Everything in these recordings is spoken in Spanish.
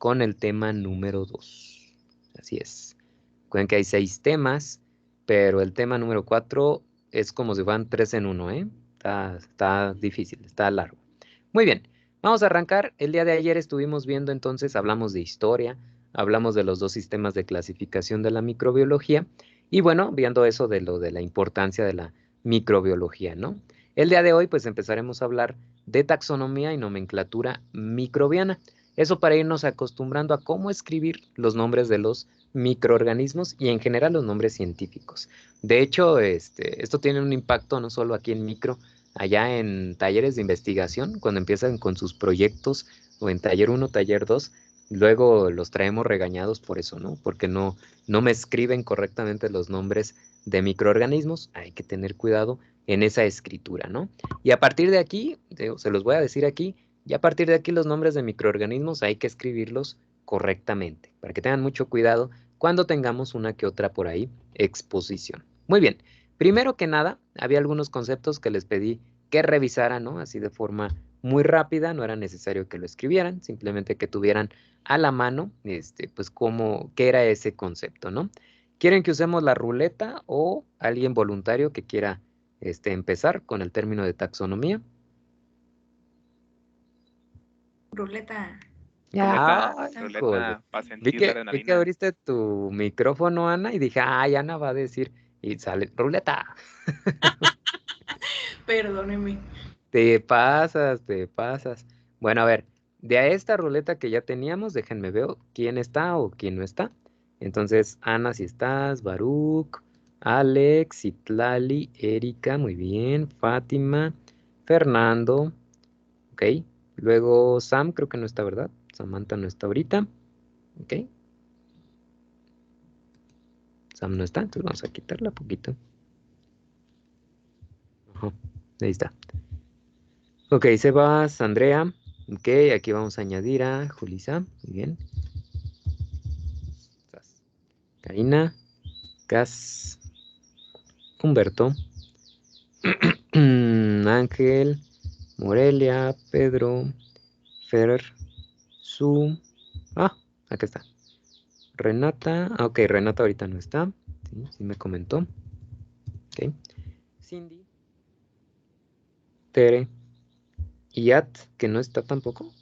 con el tema número 2. Así es. Recuerden que hay 6 temas, pero el tema número 4 es como si fueran 3 en 1, ¿eh? Está difícil, está largo. Muy bien, vamos a arrancar. El día de ayer estuvimos viendo entonces, hablamos de historia, hablamos de los 2 sistemas de clasificación de la microbiología y bueno, viendo eso de lo de la importancia de la microbiología, ¿no? El día de hoy pues empezaremos a hablar de taxonomía y nomenclatura microbiana. Eso para irnos acostumbrando a cómo escribir los nombres de los microorganismos y en general los nombres científicos. De hecho, esto tiene un impacto no solo aquí en micro, allá en talleres de investigación, cuando empiezan con sus proyectos o en taller 1, taller 2, luego los traemos regañados por eso, ¿no? Porque no me escriben correctamente los nombres de microorganismos, hay que tener cuidado en esa escritura, ¿no? Y a partir de aquí, se los voy a decir aquí, y a partir de aquí los nombres de microorganismos hay que escribirlos correctamente, para que tengan mucho cuidado cuando tengamos una que otra por ahí exposición. Muy bien, primero que nada, había algunos conceptos que les pedí que revisaran, ¿no? Así de forma muy rápida, no era necesario que lo escribieran, simplemente que tuvieran a la mano, pues qué era ese concepto, ¿no? ¿Quieren que usemos la ruleta o alguien voluntario que quiera, empezar con el término de taxonomía? Ruleta. Ya, híjole. Ruleta para Vi sentir la vi que adrenalina. abriste tu micrófono, Ana, y dije, ay, Ana va a decir, y sale, ruleta. Perdóneme. Te pasas, te pasas. Bueno, a ver, de a esta ruleta que ya teníamos, déjenme ver quién está o quién no está. Entonces, Ana, si estás, Baruch, Alex, Itlali, Erika, muy bien, Fátima, Fernando, ok. Luego Sam, creo que no está, ¿verdad? Samantha no está ahorita, ok. Sam no está, entonces vamos a quitarla poquito. Ajá, ahí está. Ok, Sebas, Andrea. Ok, aquí vamos a añadir a Julisa. Muy bien. Karina, Cas, Humberto, Ángel, Morelia, Pedro, Fer, Su. Ah, acá está. Renata. Ok, Renata ahorita no está. Sí, sí me comentó. Ok. Cindy, Tere, Yat, que no está tampoco.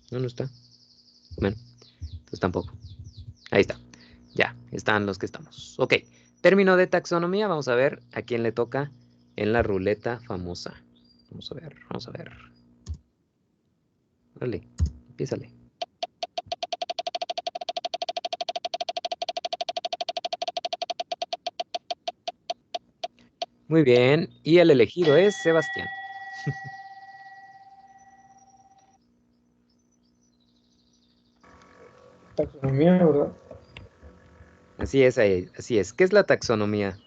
No, no está. Bueno, pues tampoco. Ahí está. Ya, están los que estamos. Ok, término de taxonomía. Vamos a ver a quién le toca en la ruleta famosa. Vamos a ver, vamos a ver. Dale, empiézale. Muy bien, y el elegido es Sebastián. Taxonomía, ¿verdad? Así es, así es. ¿Qué es la taxonomía?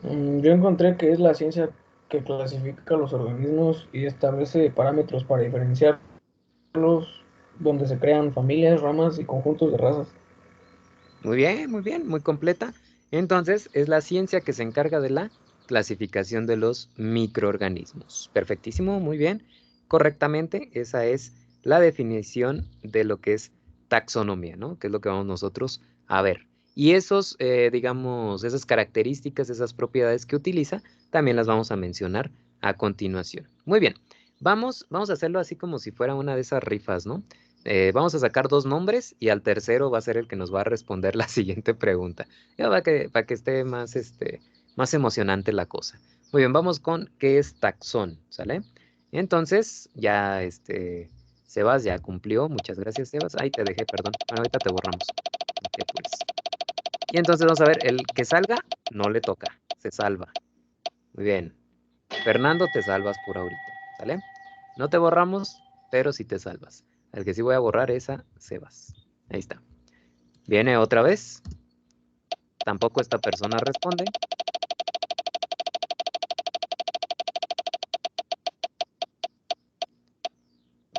Yo encontré que es la ciencia que clasifica los organismos y establece parámetros para diferenciarlos, donde se crean familias, ramas y conjuntos de razas. Muy bien, muy completa. Entonces, es la ciencia que se encarga de la clasificación de los microorganismos. Perfectísimo, muy bien. Correctamente, esa es la definición de lo que es taxonomía, ¿no? Que es lo que vamos nosotros a ver. Y esos, digamos, esas características, esas propiedades que utiliza, también las vamos a mencionar a continuación. Muy bien, vamos a hacerlo así como si fuera una de esas rifas, ¿no? Vamos a sacar 2 nombres y al tercero va a ser el que nos va a responder la siguiente pregunta. Ya para que esté más, más emocionante la cosa. Muy bien, vamos con ¿qué es taxón? ¿Sale? Entonces, ya Sebas ya cumplió. Muchas gracias, Sebas. Ahí te dejé, perdón. Bueno, ahorita te borramos. No te apures. Y entonces vamos a ver, el que salga no le toca, se salva. Muy bien. Fernando, te salvas por ahorita, ¿sale? No te borramos, pero sí te salvas. Al que sí voy a borrar es a Sebas. Ahí está. Viene otra vez. Tampoco esta persona responde.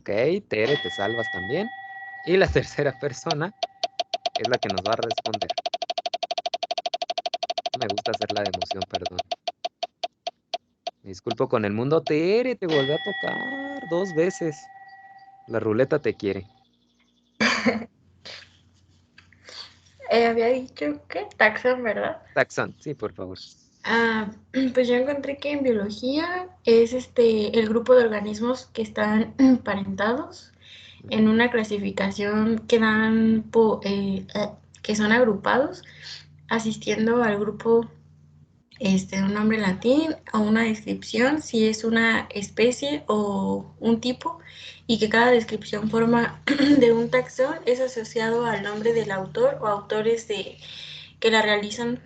Ok, Tere, te salvas también. Y la tercera persona es la que nos va a responder. Me gusta hacer la de emoción, perdón. Me disculpo con el mundo. Tere, te volvió a tocar 2 veces. La ruleta te quiere. Había dicho que taxón, ¿verdad? Taxón, sí, por favor. Pues yo encontré que en biología es el grupo de organismos que están emparentados en una clasificación que dan que son agrupados asistiendo al grupo un nombre latín o una descripción si es una especie o un tipo y que cada descripción forma de un taxón es asociado al nombre del autor o autores que la realizan.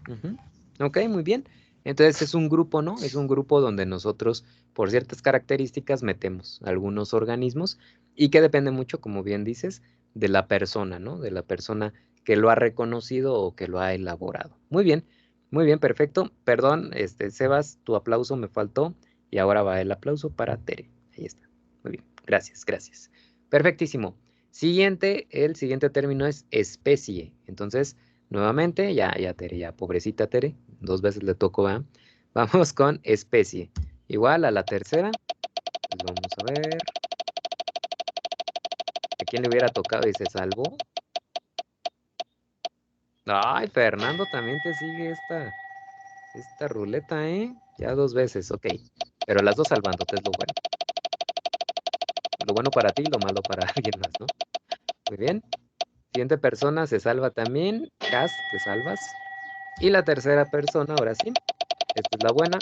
Ujú. Ok, muy bien. Entonces es un grupo, ¿no? Es un grupo donde nosotros, por ciertas características, metemos algunos organismos y que depende mucho, como bien dices, de la persona, ¿no? De la persona que lo ha reconocido o que lo ha elaborado. Muy bien, perfecto. Perdón, Sebas, tu aplauso me faltó y ahora va el aplauso para Tere. Ahí está. Muy bien, gracias, gracias. Perfectísimo. El siguiente término es especie. Entonces, nuevamente, ya Tere, ya pobrecita Tere, 2 veces le tocó, ¿va? Vamos con especie. Igual a la tercera, pues vamos a ver. ¿A quién le hubiera tocado y se salvó? Ay, Fernando, también te sigue esta ruleta, ¿eh? Ya 2 veces, ok. Pero las dos salvándote es lo bueno. Lo bueno para ti y lo malo para alguien más, ¿no? Muy bien. Siguiente persona se salva también. Cas, te salvas. Y la tercera persona, ahora sí. Esta es la buena.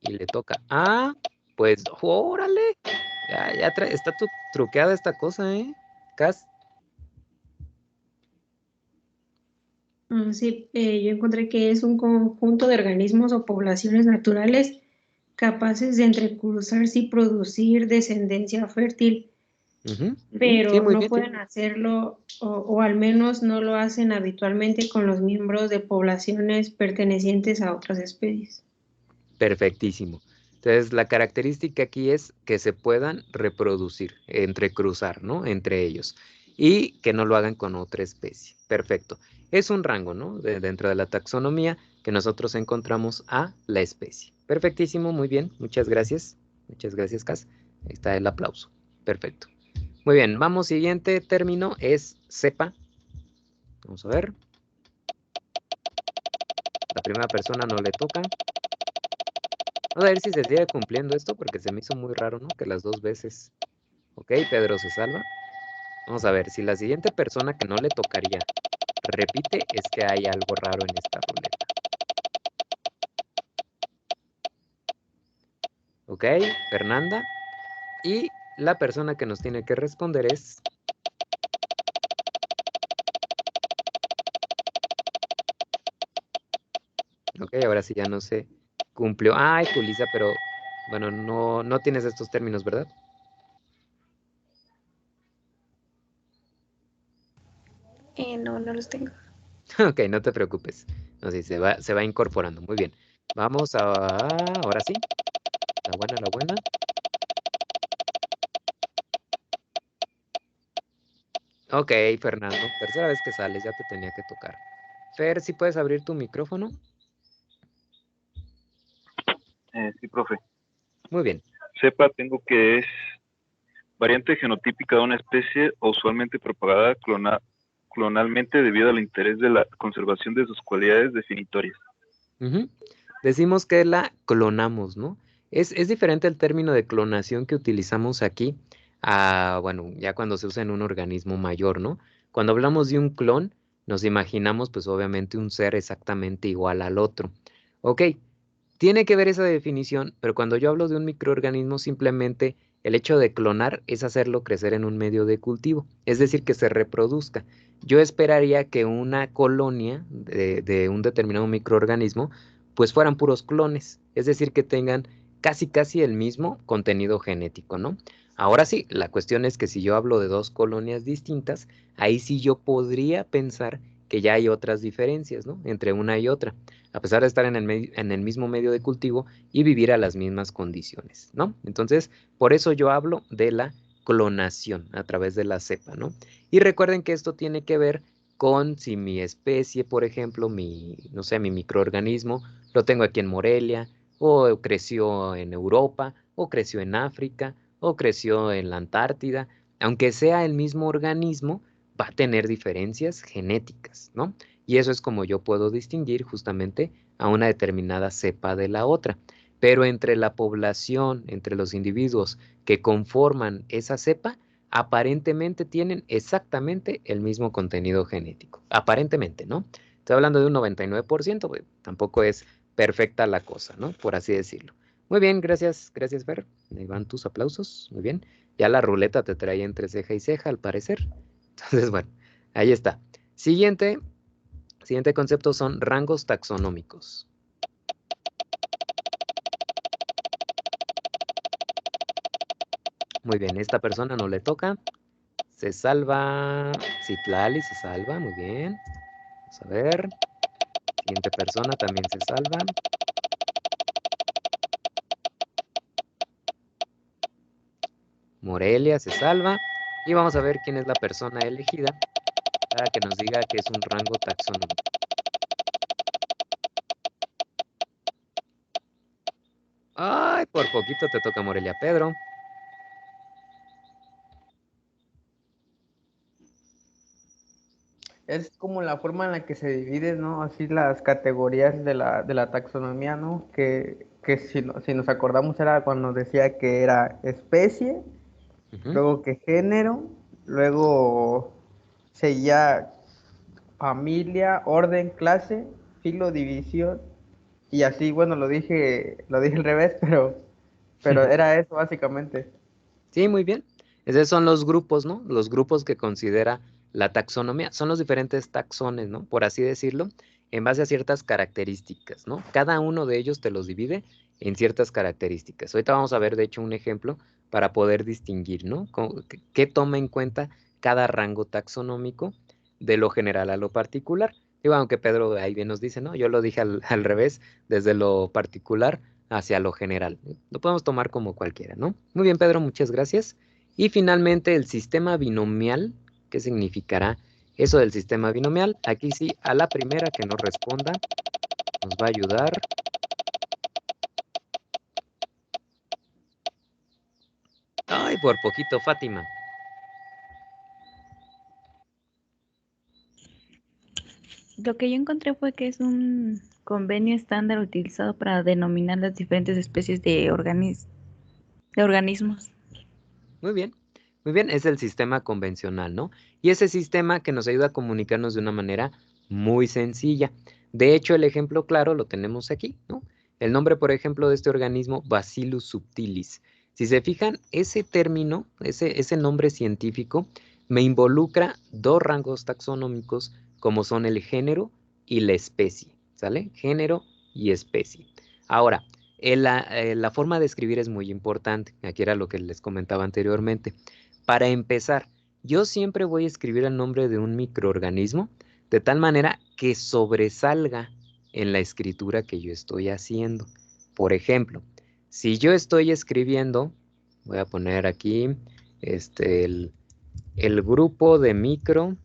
Y le toca a... Pues, órale. Ya está truqueada esta cosa, ¿eh? Cas. Sí, yo encontré que es un conjunto de organismos o poblaciones naturales capaces de entrecruzarse y producir descendencia fértil, Ujú. Sí, pero muy no bien. pueden hacerlo o al menos no lo hacen habitualmente con los miembros de poblaciones pertenecientes a otras especies. Perfectísimo. Entonces, la característica aquí es que se puedan reproducir, entrecruzar, ¿no? Entre ellos. Y que no lo hagan con otra especie. Perfecto. Es un rango, ¿no? Dentro de la taxonomía que nosotros encontramos a la especie. Perfectísimo, muy bien. Muchas gracias. Muchas gracias, Cas. Ahí está el aplauso. Perfecto. Muy bien, vamos, siguiente término es cepa. Vamos a ver. La primera persona no le toca. Vamos a ver si se sigue cumpliendo esto porque se me hizo muy raro, ¿no? Que las 2 veces. Ok, Pedro se salva. Vamos a ver, si la siguiente persona que no le tocaría repite, es que hay algo raro en esta ruleta. Ok, Fernanda. Y la persona que nos tiene que responder es... Ok, ahora sí ya no se cumplió. Ay, Julissa, pero bueno, no tienes estos términos, ¿verdad? No, no los tengo. Ok, no te preocupes. No, sí, se va incorporando. Muy bien. Vamos a... Ahora sí. La buena, la buena. Ok, Fernando. Tercera vez que sales, ya te tenía que tocar. Fer, ¿sí puedes abrir tu micrófono? Sí, profe. Muy bien. Cepa tengo que es variante genotípica de una especie usualmente propagada clonalmente debido al interés de la conservación de sus cualidades definitorias. Ujú. Decimos que la clonamos, ¿no? Es diferente el término de clonación que utilizamos aquí a, bueno, ya cuando se usa en un organismo mayor, ¿no? Cuando hablamos de un clon, nos imaginamos, pues obviamente, un ser exactamente igual al otro. Ok, tiene que ver esa definición, pero cuando yo hablo de un microorganismo, simplemente el hecho de clonar es hacerlo crecer en un medio de cultivo, es decir, que se reproduzca. Yo esperaría que una colonia de un determinado microorganismo, pues fueran puros clones, es decir, que tengan casi el mismo contenido genético, ¿no? Ahora sí, la cuestión es que si yo hablo de 2 colonias distintas, ahí sí yo podría pensar que ya hay otras diferencias, ¿no? Entre una y otra a pesar de estar en el mismo medio de cultivo y vivir a las mismas condiciones, ¿no? Entonces, por eso yo hablo de la clonación a través de la cepa, ¿no? Y recuerden que esto tiene que ver con si mi especie, por ejemplo, no sé, mi microorganismo, lo tengo aquí en Morelia, o creció en Europa, o creció en África, o creció en la Antártida. Aunque sea el mismo organismo, va a tener diferencias genéticas, ¿no? Y eso es como yo puedo distinguir justamente a una determinada cepa de la otra. Pero entre la población, entre los individuos que conforman esa cepa, aparentemente tienen exactamente el mismo contenido genético. Aparentemente, ¿no? Estoy hablando de un 99%, pues, tampoco es perfecta la cosa, ¿no? Por así decirlo. Muy bien, gracias, Fer. Ahí van tus aplausos, muy bien. Ya la ruleta te traía entre ceja y ceja, al parecer. Entonces, bueno, ahí está. Siguiente concepto son rangos taxonómicos. Muy bien, esta persona no le toca. Se salva. Citlali se salva, muy bien. Vamos a ver. Siguiente persona también se salva. Morelia se salva. Y vamos a ver quién es la persona elegida para que nos diga que es un rango taxonómico. Ay, por poquito te toca Morelia, Pedro. Es como la forma en la que se divide, ¿no? Así las categorías de la taxonomía, ¿no? Que si nos acordamos era cuando decía que era especie, luego que género, luego seguía familia, orden, clase, filo, división, y así, bueno, lo dije al revés, pero era eso básicamente. Sí, muy bien. Esos son los grupos, ¿no? Los grupos que considera la taxonomía. Son los diferentes taxones, ¿no? Por así decirlo, en base a ciertas características, ¿no? Cada uno de ellos te los divide en ciertas características. Ahorita vamos a ver, de hecho, un ejemplo para poder distinguir, ¿no? ¿Qué toma en cuenta cada rango taxonómico de lo general a lo particular? Digo, aunque Pedro ahí bien nos dice, ¿no? Yo lo dije al revés, desde lo particular hacia lo general. Lo podemos tomar como cualquiera, ¿no? Muy bien, Pedro, muchas gracias. Y finalmente el sistema binomial, ¿qué significará eso del sistema binomial? Aquí sí, a la primera que nos responda, nos va a ayudar. Ay, por poquito, Fátima. Lo que yo encontré fue que es un convenio estándar utilizado para denominar las diferentes especies de organismos. Muy bien, es el sistema convencional, ¿no? Y ese sistema que nos ayuda a comunicarnos de una manera muy sencilla. De hecho, el ejemplo claro lo tenemos aquí, ¿no? El nombre, por ejemplo, de este organismo, Bacillus subtilis. Si se fijan, ese término, ese nombre científico, me involucra dos rangos taxonómicos como son el género y la especie, ¿sale? Género y especie. Ahora, la forma de escribir es muy importante. Aquí era lo que les comentaba anteriormente. Para empezar, yo siempre voy a escribir el nombre de un microorganismo de tal manera que sobresalga en la escritura que yo estoy haciendo. Por ejemplo, si yo estoy escribiendo, voy a poner aquí el grupo de micro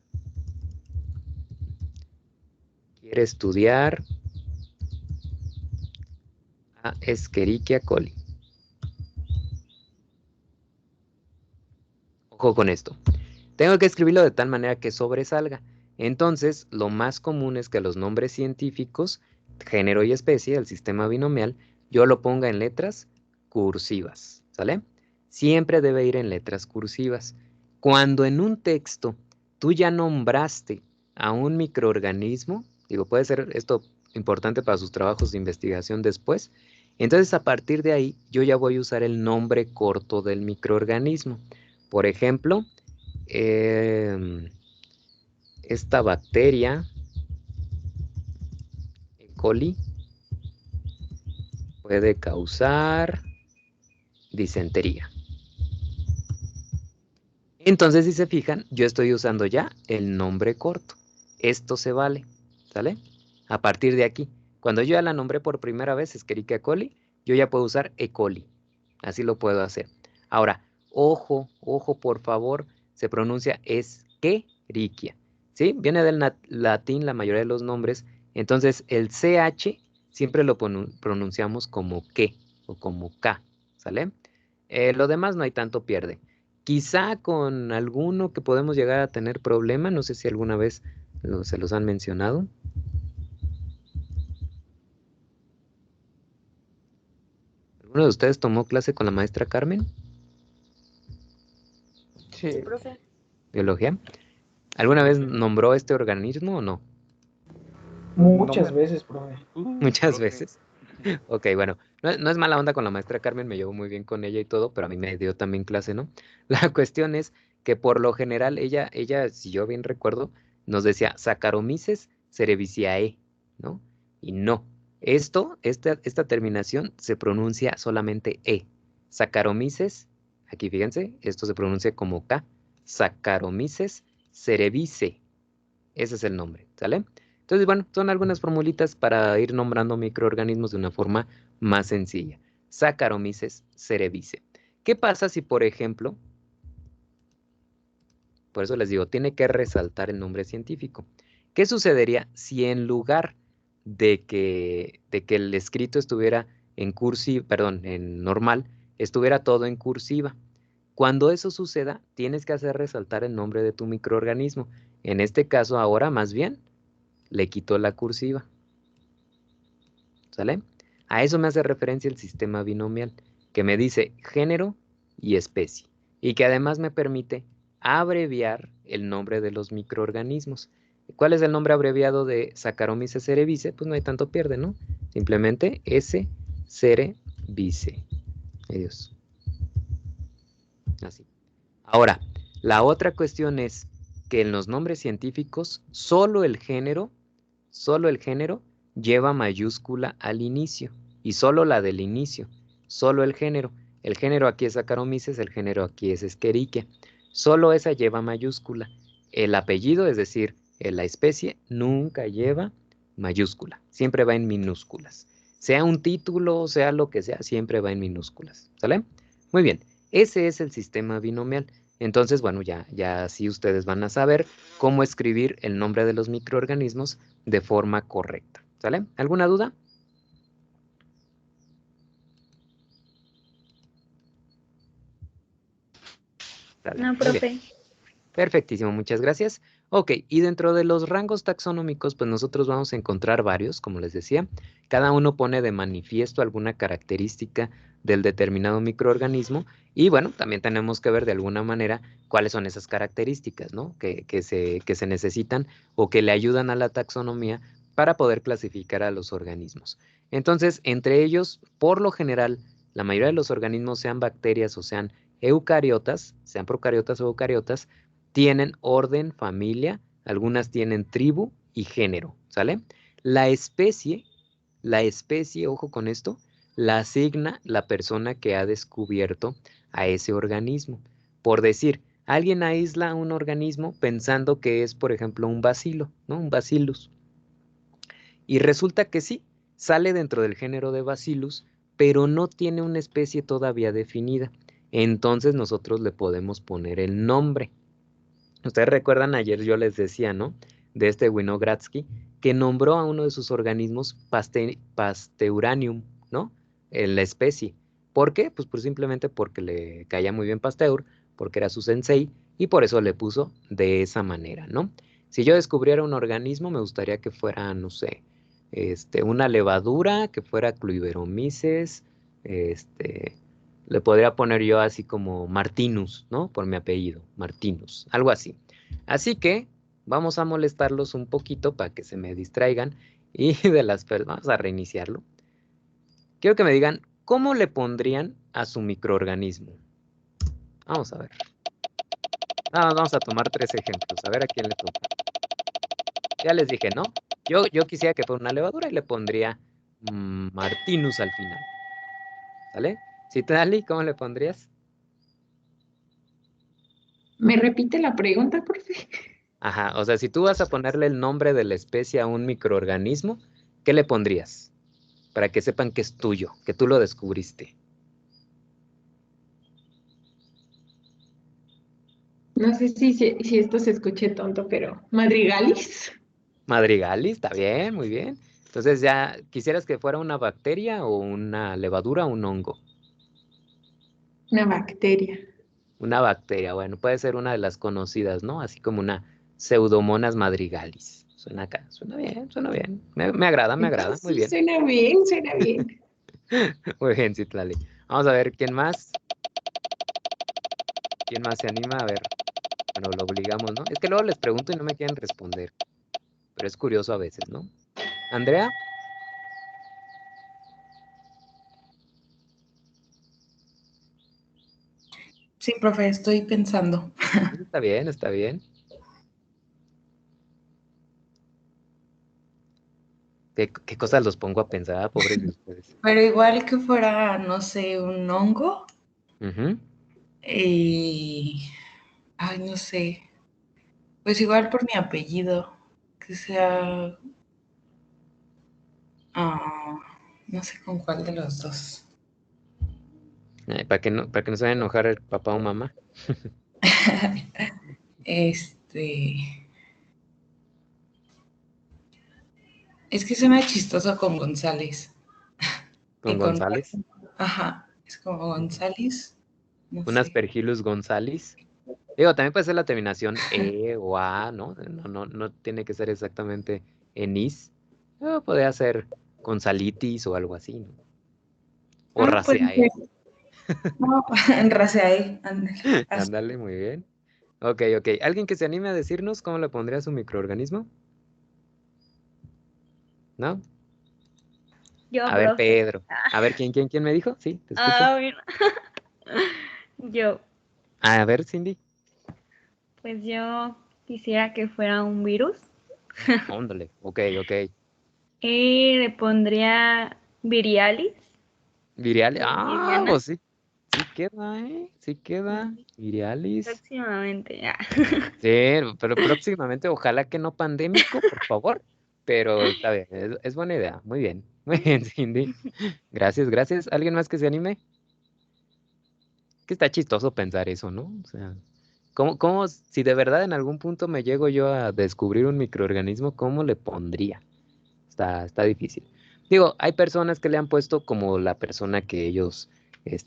quiere estudiar a Escherichia coli. Ojo con esto. Tengo que escribirlo de tal manera que sobresalga. Entonces, lo más común es que los nombres científicos, género y especie, el sistema binomial, yo lo ponga en letras cursivas, ¿sale? Siempre debe ir en letras cursivas. Cuando en un texto tú ya nombraste a un microorganismo, digo, puede ser esto importante para sus trabajos de investigación después, entonces a partir de ahí yo ya voy a usar el nombre corto del microorganismo. Por ejemplo, esta bacteria, E. coli, puede causar disentería. Entonces, si se fijan, yo estoy usando ya el nombre corto. Esto se vale, ¿sale? A partir de aquí, cuando yo ya la nombré por primera vez, Escherichia coli, yo ya puedo usar E. coli. Así lo puedo hacer. Ahora, ojo, por favor, se pronuncia Escherichia. ¿Sí? Viene del latín la mayoría de los nombres. Entonces, el CH siempre lo pronunciamos como que o como K, ¿sale? Lo demás no hay tanto pierde. Quizá con alguno que podemos llegar a tener problema, no sé si alguna vez se los han mencionado. ¿Alguno de ustedes tomó clase con la maestra Carmen? Sí. Sí, profe. ¿Biología? ¿Alguna vez nombró este organismo o no? Muchas veces, profe. Muchas profe. veces. Ok, bueno, no es mala onda con la maestra Carmen, me llevo muy bien con ella y todo, pero a mí me dio también clase, ¿no? La cuestión es que por lo general ella, si yo bien recuerdo, nos decía Saccharomyces cerevisiae, ¿no? Y no. Esta terminación se pronuncia solamente E. Saccharomyces, aquí fíjense, esto se pronuncia como K. Saccharomyces cerevisiae. Ese es el nombre, ¿sale? Entonces, bueno, son algunas formulitas para ir nombrando microorganismos de una forma más sencilla. Saccharomyces cerevisiae. ¿Qué pasa si, por ejemplo, por eso les digo, tiene que resaltar el nombre científico? ¿Qué sucedería si en lugar de que el escrito estuviera en cursiva, perdón, en normal, estuviera todo en cursiva? Cuando eso suceda, tienes que hacer resaltar el nombre de tu microorganismo. En este caso, ahora más bien, le quitó la cursiva. ¿Sale? A eso me hace referencia el sistema binomial, que me dice género y especie, y que además me permite abreviar el nombre de los microorganismos. ¿Cuál es el nombre abreviado de Saccharomyces cerevisiae? Pues no hay tanto pierde, ¿no? Simplemente S. cerevisiae. Adiós. Así. Ahora, la otra cuestión es que en los nombres científicos solo el género lleva mayúscula al inicio y solo la del inicio, solo el género. El género aquí es Saccharomyces, el género aquí es Escherichia. Solo esa lleva mayúscula. El apellido, es decir, la especie, nunca lleva mayúscula, siempre va en minúsculas. Sea un título, sea lo que sea, siempre va en minúsculas. ¿Sale? Muy bien, ese es el sistema binomial. Entonces, bueno, ya así ustedes van a saber cómo escribir el nombre de los microorganismos de forma correcta. ¿Sale? ¿Alguna duda? Sale, No, muy bien. profe. Perfectísimo, muchas gracias. Ok, y dentro de los rangos taxonómicos, pues nosotros vamos a encontrar varios, como les decía. Cada uno pone de manifiesto alguna característica del determinado microorganismo y bueno, también tenemos que ver de alguna manera cuáles son esas características, ¿no? Que se necesitan o que le ayudan a la taxonomía para poder clasificar a los organismos. Entonces, entre ellos, por lo general, la mayoría de los organismos, sean bacterias o sean eucariotas, sean procariotas o eucariotas, tienen orden, familia, algunas tienen tribu y género, ¿sale? La especie, ojo con esto, la asigna la persona que ha descubierto a ese organismo. Por decir, alguien aísla un organismo pensando que es, por ejemplo, un bacilo, ¿no? Un bacillus. Y resulta que sí, sale dentro del género de Bacillus, pero no tiene una especie todavía definida. Entonces nosotros le podemos poner el nombre. Ustedes recuerdan, ayer yo les decía, ¿no? De este Winogradsky, que nombró a uno de sus organismos Pasteuranium, ¿no? En la especie. ¿Por qué? Pues simplemente porque le caía muy bien Pasteur, porque era su sensei, y por eso le puso de esa manera, ¿no? Si yo descubriera un organismo, me gustaría que fuera, no sé, una levadura, que fuera Cluiberomyces, le podría poner yo así como Martinus, ¿no? Por mi apellido, Martinus, algo así. Así que vamos a molestarlos un poquito para que se me distraigan y vamos a reiniciarlo. Quiero que me digan, ¿cómo le pondrían a su microorganismo? Vamos a ver. Vamos a tomar 3 ejemplos, a ver a quién le toca. Ya les dije, ¿no? Yo quisiera que fuera una levadura y le pondría Martinus al final. ¿Sale? Citlali, ¿cómo le pondrías? ¿Me repite la pregunta, por favor? Ajá, o sea, si tú vas a ponerle el nombre de la especie a un microorganismo, ¿qué le pondrías? Para que sepan que es tuyo, que tú lo descubriste. No sé si esto se escuche tonto, pero Madrigalis. Madrigali, está bien, muy bien. Entonces ya, ¿quisieras que fuera una bacteria o una levadura o un hongo? Una bacteria. Una bacteria, bueno, puede ser una de las conocidas, ¿no? Así como una Pseudomonas madrigalis. Suena acá, suena bien, suena bien. Me agrada, muy Sí, bien. suena bien, suena bien. Muy bien, Citlali. Vamos a ver, ¿quién más? ¿Quién más se anima? A ver, bueno, lo obligamos, ¿no? Es que luego les pregunto y no me quieren responder. Pero es curioso a veces, ¿no? ¿Andrea? Sí, profe, estoy pensando. Está bien, está bien. ¿Qué cosas los pongo a pensar, pobres de ustedes? Pero igual que fuera, no sé, un hongo. Ujú. Ay, no sé. Pues igual por mi apellido. Que sea. No sé con cuál de los dos. Para que no se vayan a enojar el papá o mamá. Es que suena chistoso con González. Con González. Ajá, es como González. No Un sé. Aspergillus González. Digo, también puede ser la terminación E o A, ¿no? No tiene que ser exactamente enis. Podría ser Gonzalitis o algo así, ¿no? O Pues Raceae. no, en Raceae, ándale. Ándale, muy bien. Ok. ¿Alguien que se anime a decirnos cómo le pondría a su microorganismo? ¿No? Yo, A ver, profe. Pedro. A ver, ¿quién me dijo? Sí, te escucho. Mira. Yo, A ver, Cindy. pues yo quisiera que fuera un virus Óndale. Ok. y le pondría Virialis. Virialis. Ah, Viridiana. pues sí. Sí queda, ¿eh? Sí queda. Virialis. Próximamente. Sí, pero próximamente, ojalá que no pandémico, por favor. Pero está bien, es buena idea. Muy bien, muy bien, Cindy. Gracias. ¿Alguien más que se anime? Que está chistoso pensar eso, ¿no? O sea, si de verdad en algún punto me llego yo a descubrir un microorganismo, ¿cómo le pondría? Está difícil. Digo, hay personas que le han puesto como la persona que ellos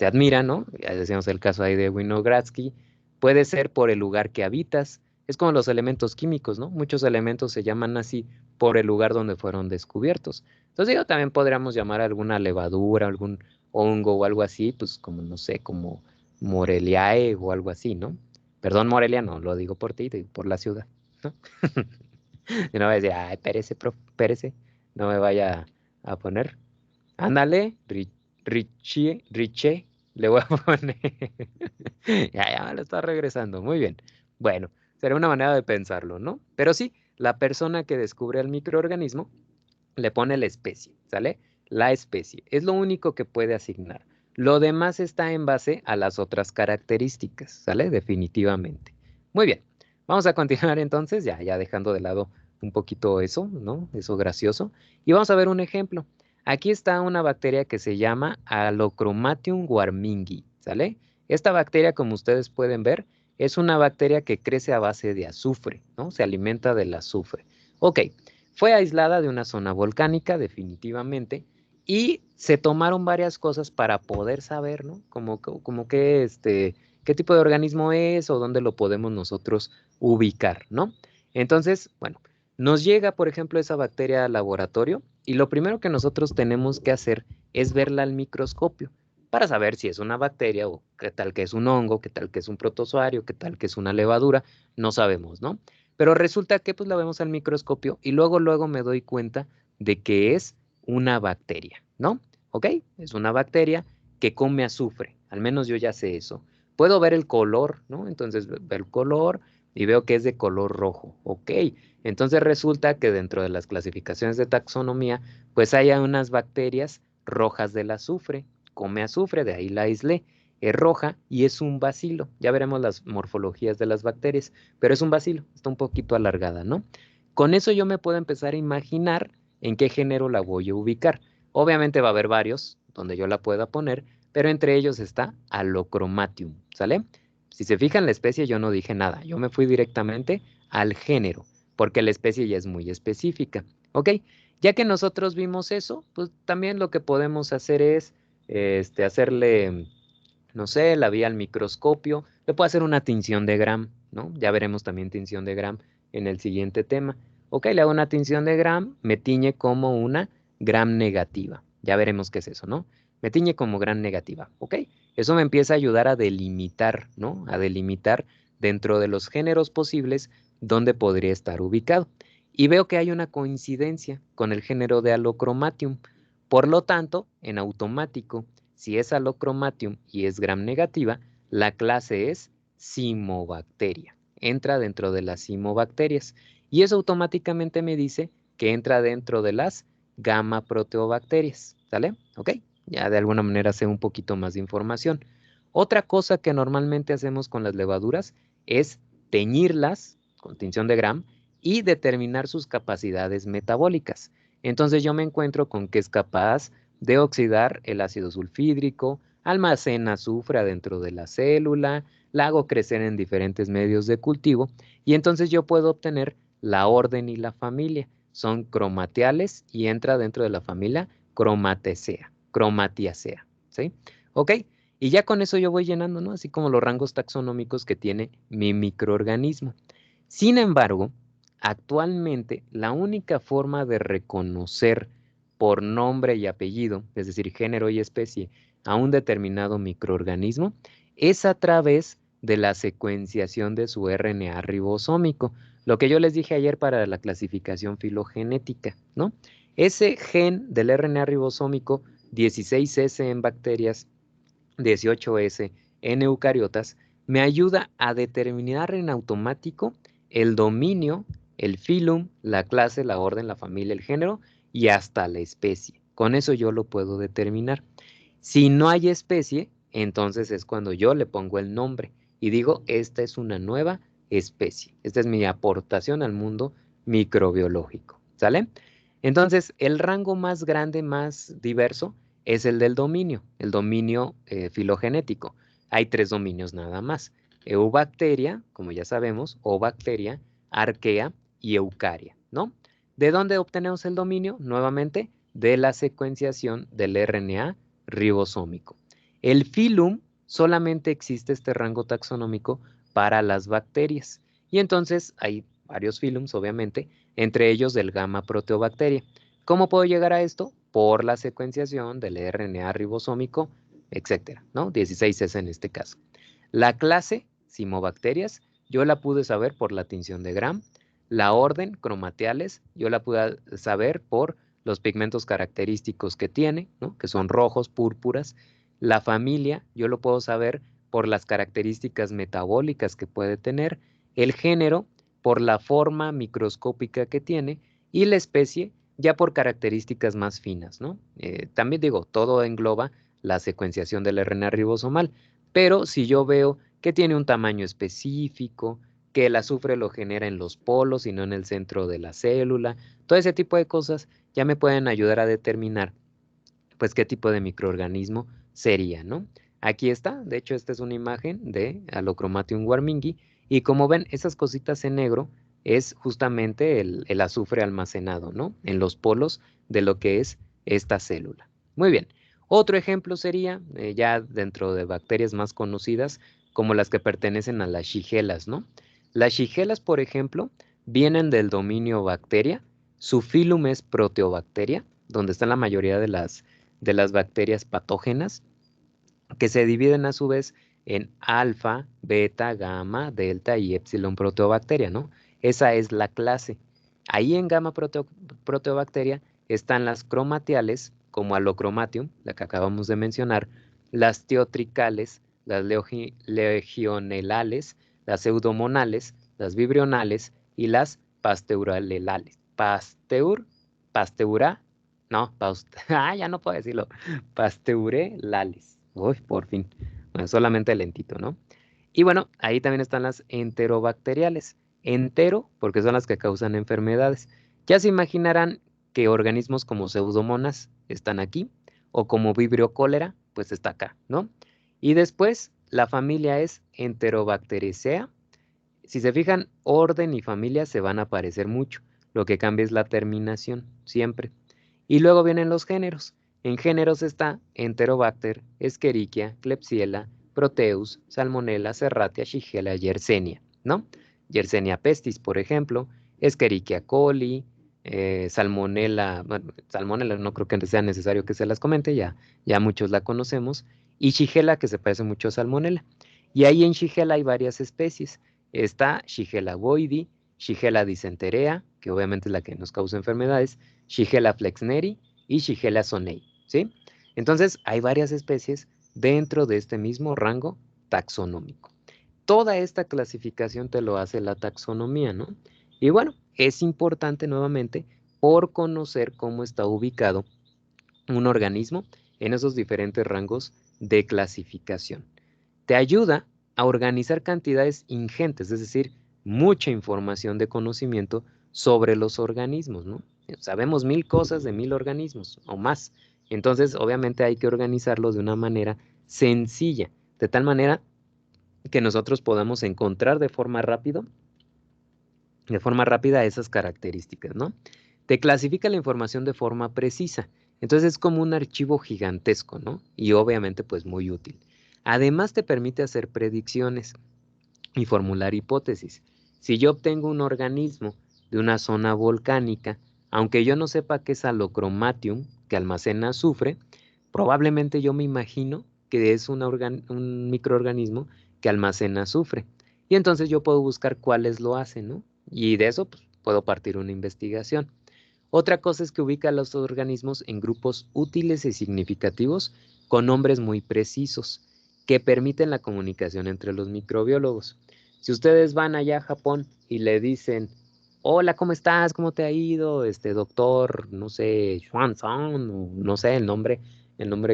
admiran, ¿no? Ya decíamos el caso ahí de Winogradsky. Puede ser por el lugar que habitas. Es como los elementos químicos, ¿no? Muchos elementos se llaman así por el lugar donde fueron descubiertos. Entonces, digo, también podríamos llamar a alguna levadura, algún hongo o algo así, pues como, no sé, como Moreliae o algo así, ¿no? Perdón, Morelia, no, lo digo por ti, digo por la ciudad, ¿no? Y no va a decir, ay, pérese, prof, pérese, no me vaya a poner. Ándale, Richie, le voy a poner. Ya me lo está regresando, muy bien. Bueno, será una manera de pensarlo, ¿no? Pero sí, la persona que descubre el microorganismo le pone la especie, ¿sale? La especie, es lo único que puede asignar. Lo demás está en base a las otras características, ¿sale? Definitivamente. Muy bien, vamos a continuar entonces, ya dejando de lado un poquito eso, ¿no? Eso gracioso. Y vamos a ver un ejemplo. Aquí está una bacteria que se llama Alochromatium warmingi, ¿sale? Esta bacteria, como ustedes pueden ver, es una bacteria que crece a base de azufre, ¿no? Se alimenta del azufre. Ok, fue aislada de una zona volcánica, definitivamente, y se tomaron varias cosas para poder saber, ¿no? Como qué tipo de organismo es o dónde lo podemos nosotros ubicar, ¿no? Entonces, bueno, nos llega, por ejemplo, esa bacteria al laboratorio y lo primero que nosotros tenemos que hacer es verla al microscopio para saber si es una bacteria o qué tal que es un hongo, qué tal que es un protozoario, qué tal que es una levadura, no sabemos, ¿no? Pero resulta que pues la vemos al microscopio y luego me doy cuenta de que es una bacteria, ¿no? ¿Ok? Es una bacteria que come azufre, al menos yo ya sé eso. Puedo ver el color, ¿no? Entonces veo el color y veo que es de color rojo, ¿ok? Entonces resulta que dentro de las clasificaciones de taxonomía, pues hay unas bacterias rojas del azufre, come azufre, de ahí la aislé, es roja y es un bacilo. Ya veremos las morfologías de las bacterias, pero es un bacilo, está un poquito alargada, ¿no? Con eso yo me puedo empezar a imaginar en qué género la voy a ubicar. Obviamente va a haber varios donde yo la pueda poner, pero entre ellos está Alochromatium, ¿sale? Si se fijan la especie yo no dije nada, yo me fui directamente al género, porque la especie ya es muy específica. ¿Ok? Ya que nosotros vimos eso, pues también lo que podemos hacer es hacerle, no sé, la vía al microscopio. Le puedo hacer una tinción de Gram, ¿no? Ya veremos también tinción de Gram en el siguiente tema. Ok, le hago una tinción de Gram, me tiñe como una Gram negativa. Ya veremos qué es eso, ¿no? Me tiñe como Gram negativa, ¿ok? Eso me empieza a ayudar a delimitar, ¿no? A delimitar dentro de los géneros posibles dónde podría estar ubicado. Y veo que hay una coincidencia con el género de Allochromatium. Por lo tanto, en automático, si es Allochromatium y es Gram negativa, la clase es Cimobacteria. Entra dentro de las cimobacterias. Y eso automáticamente me dice que entra dentro de las gamma proteobacterias. ¿Sale? ¿Ok? Ya de alguna manera sé un poquito más de información. Otra cosa que normalmente hacemos con las levaduras es teñirlas con tinción de Gram y determinar sus capacidades metabólicas. Entonces yo me encuentro con que es capaz de oxidar el ácido sulfídrico, almacena azufre adentro de la célula, la hago crecer en diferentes medios de cultivo y entonces yo puedo obtener la orden y la familia. Son cromatiales y entra dentro de la familia cromatiacea, ¿sí? ¿Ok? Y ya con eso yo voy llenando, ¿no? Así como los rangos taxonómicos que tiene mi microorganismo. Sin embargo, actualmente la única forma de reconocer por nombre y apellido, es decir, género y especie, a un determinado microorganismo, es a través de la secuenciación de su RNA ribosómico. Lo que yo les dije ayer para la clasificación filogenética, ¿no? Ese gen del RNA ribosómico 16S en bacterias, 18S en eucariotas, me ayuda a determinar en automático el dominio, el filum, la clase, la orden, la familia, el género y hasta la especie. Con eso yo lo puedo determinar. Si no hay especie, entonces es cuando yo le pongo el nombre y digo, esta es una nueva especie. Esta es mi aportación al mundo microbiológico. ¿Sale? Entonces, el rango más grande, más diverso, es el del dominio, el dominio filogenético. Hay 3 dominios nada más. Eubacteria, como ya sabemos, o bacteria, arquea y eucaria, ¿no? ¿De dónde obtenemos el dominio? Nuevamente, de la secuenciación del RNA ribosómico. El filum solamente existe este rango taxonómico para las bacterias. Y entonces hay varios filums, obviamente, entre ellos del gamma proteobacteria. ¿Cómo puedo llegar a esto? Por la secuenciación del RNA ribosómico, etcétera, ¿no? 16S en este caso. La clase, Cimobacterias, yo la pude saber por la tinción de Gram. La orden, cromatiales, yo la pude saber por los pigmentos característicos que tiene, ¿no? Que son rojos, púrpuras. La familia, yo lo puedo saber por las características metabólicas que puede tener. El género, por la forma microscópica que tiene. Y la especie, ya por características más finas, ¿no? También digo, todo engloba la secuenciación del RNA ribosomal, pero si yo veo que tiene un tamaño específico, que el azufre lo genera en los polos y no en el centro de la célula, todo ese tipo de cosas ya me pueden ayudar a determinar pues qué tipo de microorganismo sería, ¿no? Aquí está, de hecho esta es una imagen de Allochromatium warmingi y como ven esas cositas en negro es justamente el azufre almacenado, ¿no? En los polos de lo que es esta célula. Muy bien. Otro ejemplo sería ya dentro de bacterias más conocidas como las que pertenecen a las shigelas, ¿no? Las shigelas, por ejemplo, vienen del dominio bacteria, su filum es proteobacteria, donde están la mayoría de las bacterias patógenas, que se dividen a su vez en alfa, beta, gamma, delta y epsilon proteobacteria, ¿no? Esa es la clase. Ahí en gamma proteobacteria están las cromatiales, como Allochromatium, la que acabamos de mencionar, las teotricales, las legionelales, las pseudomonales, las vibrionales y las pasteuralelales. Ya no puedo decirlo. Pasteurelales. Uy, por fin. Bueno, solamente lentito, ¿no? Y bueno, ahí también están las enterobacteriales. Entero, porque son las que causan enfermedades. Ya se imaginarán que organismos como pseudomonas están aquí, o como vibrio cólera, pues está acá, ¿no? Y después, la familia es Enterobacteriaceae. Si se fijan, orden y familia se van a parecer mucho. lo que cambia es la terminación, siempre. Y luego vienen los géneros. En géneros está Enterobacter, Escherichia, Klebsiella, Proteus, Salmonella, Serratia, Shigella, Yersinia, ¿no? Yersinia pestis, por ejemplo, Escherichia coli, Salmonella, bueno, Salmonella no creo que sea necesario que se las comente, ya muchos la conocemos, y Shigella, que se parece mucho a Salmonella. Y ahí en Shigella hay varias especies. Está Shigella boidi, Shigella dysenterea, que obviamente es la que nos causa enfermedades, Shigella flexneri y Shigella sonei, ¿sí? Entonces, hay varias especies dentro de este mismo rango taxonómico. Toda esta clasificación te lo hace la taxonomía, ¿no? Y bueno, es importante nuevamente por conocer cómo está ubicado un organismo en esos diferentes rangos de clasificación. Te ayuda a organizar cantidades ingentes, es decir, mucha información de conocimiento sobre los organismos, ¿no? Sabemos 1000 cosas de 1000 organismos o más. Entonces, obviamente hay que organizarlos de una manera sencilla, de tal manera que nosotros podamos encontrar de forma rápida esas características, ¿no? Te clasifica la información de forma precisa. Entonces es como un archivo gigantesco, ¿no? Y obviamente pues muy útil. Además te permite hacer predicciones y formular hipótesis. Si yo obtengo un organismo de una zona volcánica, aunque yo no sepa qué es Allochromatium, que almacena azufre, probablemente yo me imagino que es un microorganismo que almacena azufre. Y entonces yo puedo buscar cuáles lo hacen, ¿no? Y de eso pues, puedo partir una investigación. Otra cosa es que ubica a los organismos en grupos útiles y significativos con nombres muy precisos que permiten la comunicación entre los microbiólogos. Si ustedes van allá a Japón y le dicen, hola, ¿cómo estás? ¿Cómo te ha ido? Doctor, no sé, Xuan-san, no sé el nombre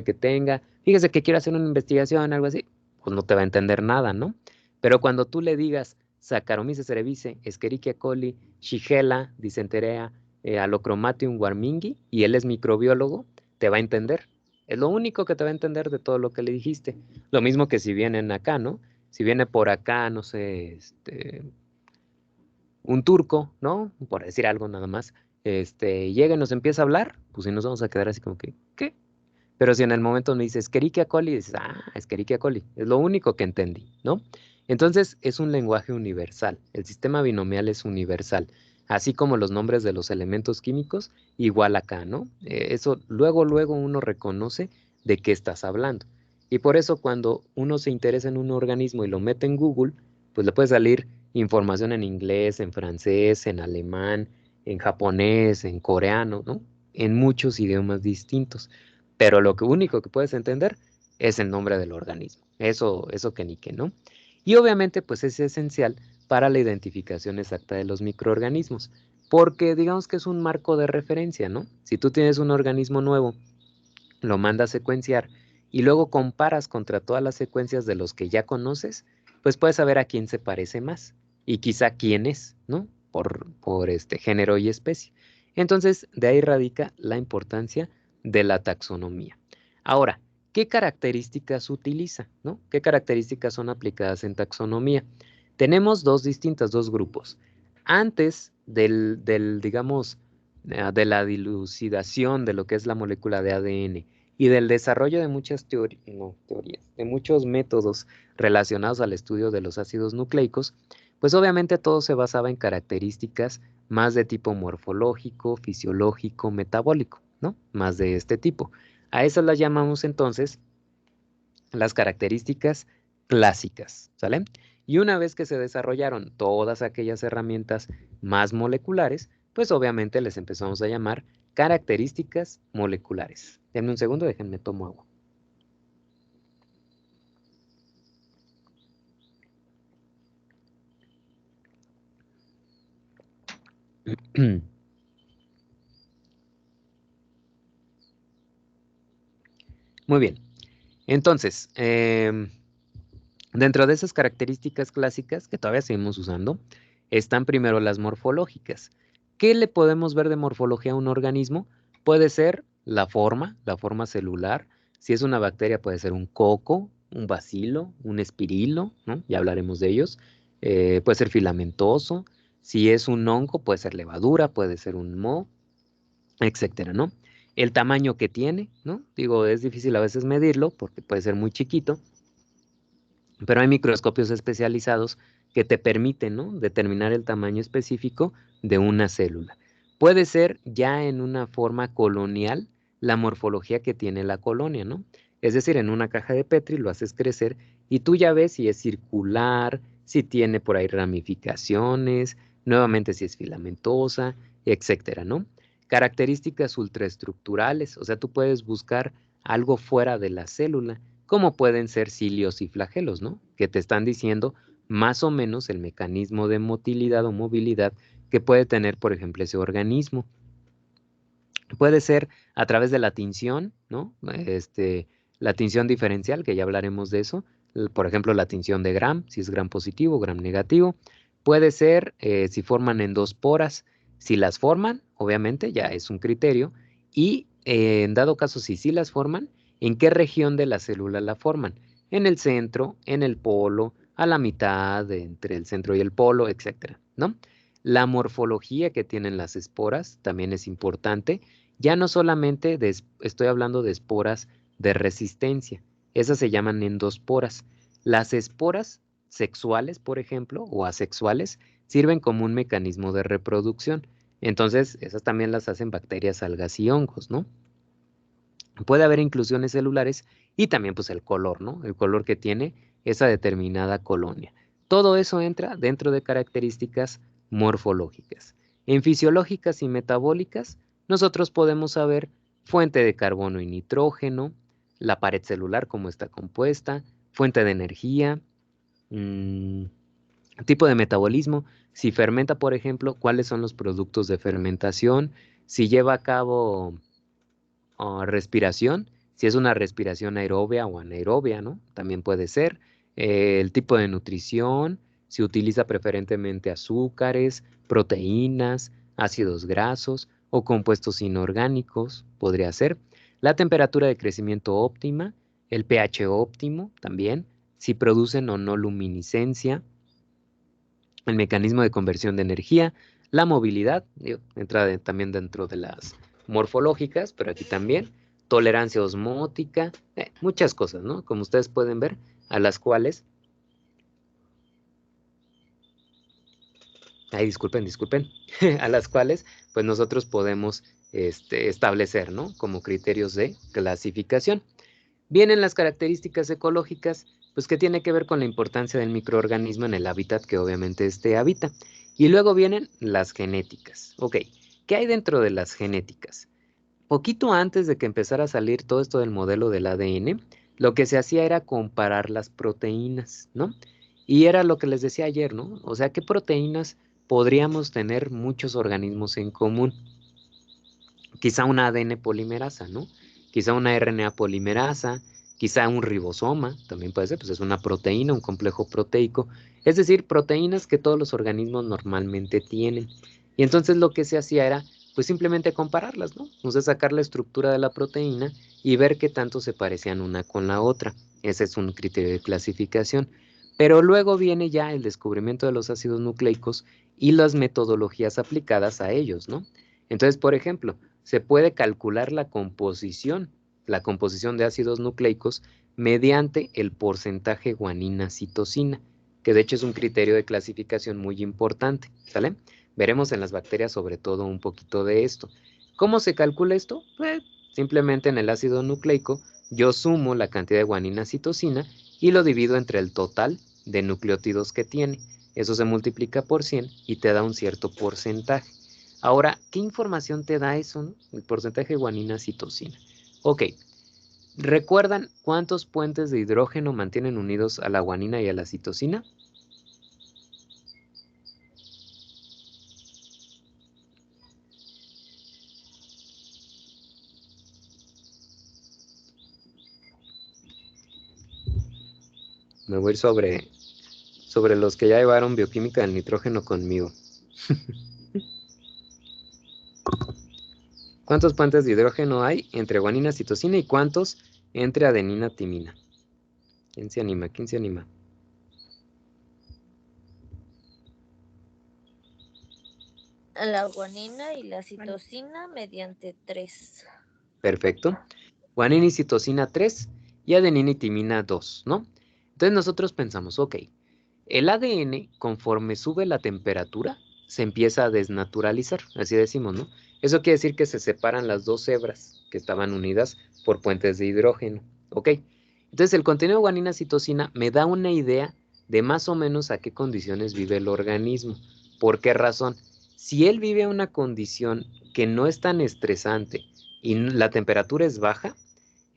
que tenga. Fíjese que quiero hacer una investigación, algo así, pues no te va a entender nada, ¿no? Pero cuando tú le digas Saccharomyces cerevisiae, Escherichia coli, Shigella, Dysenteria, Allochromatium warmingi, y él es microbiólogo, te va a entender. Es lo único que te va a entender de todo lo que le dijiste. Lo mismo que si vienen acá, ¿no? Si viene por acá, no sé, un turco, ¿no? Por decir algo nada más, llega y nos empieza a hablar, pues sí nos vamos a quedar así como que, ¿qué? Pero si en el momento me dices Escherichia coli, dices, Escherichia coli, es lo único que entendí, ¿no? Entonces es un lenguaje universal, el sistema binomial es universal, así como los nombres de los elementos químicos, igual acá, ¿no? Eso luego uno reconoce de qué estás hablando. Y por eso cuando uno se interesa en un organismo y lo mete en Google, pues le puede salir información en inglés, en francés, en alemán, en japonés, en coreano, ¿no? En muchos idiomas distintos. Pero lo único que puedes entender es el nombre del organismo. Eso que ni que, ¿no? Y obviamente, pues es esencial para la identificación exacta de los microorganismos, porque digamos que es un marco de referencia, ¿no? Si tú tienes un organismo nuevo, lo mandas a secuenciar y luego comparas contra todas las secuencias de los que ya conoces, pues puedes saber a quién se parece más y quizá quién es, ¿no? Por género y especie. Entonces, de ahí radica la importancia de la taxonomía. Ahora, ¿qué características utiliza, no? ¿Qué características son aplicadas en taxonomía? Tenemos dos grupos. Antes digamos, de la dilucidación de lo que es la molécula de ADN y del desarrollo de muchas teorías, de muchos métodos relacionados al estudio de los ácidos nucleicos, pues obviamente todo se basaba en características más de tipo morfológico, fisiológico, metabólico, ¿no? Más de este tipo. A esas las llamamos entonces las características clásicas, ¿sale? Y una vez que se desarrollaron todas aquellas herramientas más moleculares, pues obviamente les empezamos a llamar características moleculares. Denme un segundo, déjenme tomo agua. Muy bien. Entonces, dentro de esas características clásicas que todavía seguimos usando, están primero las morfológicas. ¿Qué le podemos ver de morfología a un organismo? Puede ser la forma celular. Si es una bacteria puede ser un coco, un bacilo, un espirilo, ¿no? Ya hablaremos de ellos. Puede ser filamentoso, Si es un hongo, puede ser levadura, puede ser un moho, etcétera, ¿no? El tamaño que tiene, ¿no? Digo, es difícil a veces medirlo porque puede ser muy chiquito, pero hay microscopios especializados que te permiten, ¿no?, determinar el tamaño específico de una célula. Puede ser ya en una forma colonial la morfología que tiene la colonia, ¿no? Es decir, en una caja de Petri lo haces crecer y tú ya ves si es circular, si tiene por ahí ramificaciones, nuevamente si es filamentosa, etcétera, ¿no? Características ultraestructurales, o sea, tú puedes buscar algo fuera de la célula, como pueden ser cilios y flagelos, ¿no? Que te están diciendo más o menos el mecanismo de motilidad o movilidad que puede tener, por ejemplo, ese organismo. Puede ser a través de la tinción, ¿no? La tinción diferencial, que ya hablaremos de eso. Por ejemplo, la tinción de Gram, si es Gram positivo, Gram negativo. Puede ser si forman endosporas. Si las forman, obviamente ya es un criterio. Y en dado caso, si sí las forman, ¿en qué región de la célula la forman? En el centro, en el polo, a la mitad, entre el centro y el polo, etcétera, ¿no? La morfología que tienen las esporas también es importante. Ya no solamente estoy hablando de esporas de resistencia, esas se llaman endosporas. Las esporas sexuales, por ejemplo, o asexuales, sirven como un mecanismo de reproducción. Entonces, esas también las hacen bacterias, algas y hongos, ¿no? Puede haber inclusiones celulares y también pues el color, ¿no? El color que tiene esa determinada colonia. Todo eso entra dentro de características morfológicas. En fisiológicas y metabólicas, nosotros podemos saber fuente de carbono y nitrógeno, la pared celular, cómo está compuesta, fuente de energía, tipo de metabolismo, si fermenta, por ejemplo, cuáles son los productos de fermentación, si lleva a cabo respiración, si es una respiración aerobia o anaerobia, ¿no? También puede ser. El tipo de nutrición, si utiliza preferentemente azúcares, proteínas, ácidos grasos o compuestos inorgánicos, podría ser. La temperatura de crecimiento óptima, el pH óptimo también, si producen o no luminiscencia, el mecanismo de conversión de energía, la movilidad, entra también dentro de las morfológicas, pero aquí también, tolerancia osmótica, muchas cosas, ¿no? Como ustedes pueden ver, a las cuales, disculpen, a las cuales, pues nosotros podemos establecer, ¿no? Como criterios de clasificación. Vienen las características ecológicas, pues que tiene que ver con la importancia del microorganismo en el hábitat que obviamente habita. Y luego vienen las genéticas. Ok, ¿qué hay dentro de las genéticas? Poquito antes de que empezara a salir todo esto del modelo del ADN, lo que se hacía era comparar las proteínas, ¿no? Y era lo que les decía ayer, ¿no? O sea, ¿qué proteínas podríamos tener muchos organismos en común? Quizá una ADN polimerasa, ¿no? Quizá una RNA polimerasa, quizá un ribosoma, también puede ser, pues es una proteína, un complejo proteico, es decir, proteínas que todos los organismos normalmente tienen. Y entonces lo que se hacía era, pues simplemente compararlas, ¿no? O sea, sacar la estructura de la proteína y ver qué tanto se parecían una con la otra. Ese es un criterio de clasificación. Pero luego viene ya el descubrimiento de los ácidos nucleicos y las metodologías aplicadas a ellos, ¿no? Entonces, por ejemplo, se puede calcular la composición de ácidos nucleicos mediante el porcentaje guanina-citosina, que de hecho es un criterio de clasificación muy importante, ¿sale? Veremos en las bacterias sobre todo un poquito de esto. ¿Cómo se calcula esto? Pues simplemente en el ácido nucleico yo sumo la cantidad de guanina-citosina y lo divido entre el total de nucleótidos que tiene. Eso se multiplica por 100 y te da un cierto porcentaje. Ahora, ¿qué información te da eso, no? El porcentaje de guanina-citosina. Ok, ¿recuerdan cuántos puentes de hidrógeno mantienen unidos a la guanina y a la citosina? Me voy a ir sobre los que ya llevaron bioquímica del nitrógeno conmigo. ¿Cuántos puentes de hidrógeno hay entre guanina, citosina y cuántos entre adenina, timina? ¿Quién se anima? ¿Quién se anima? la guanina y la citosina mediante 3. Perfecto. Guanina y citosina 3 y adenina y timina 2, ¿no? Entonces nosotros pensamos, ok, el ADN conforme sube la temperatura se empieza a desnaturalizar, así decimos, ¿no? Eso quiere decir que se separan las dos hebras que estaban unidas por puentes de hidrógeno, ¿ok? Entonces el contenido de guanina citosina me da una idea de más o menos a qué condiciones vive el organismo. ¿Por qué razón? Si él vive una condición que no es tan estresante y la temperatura es baja,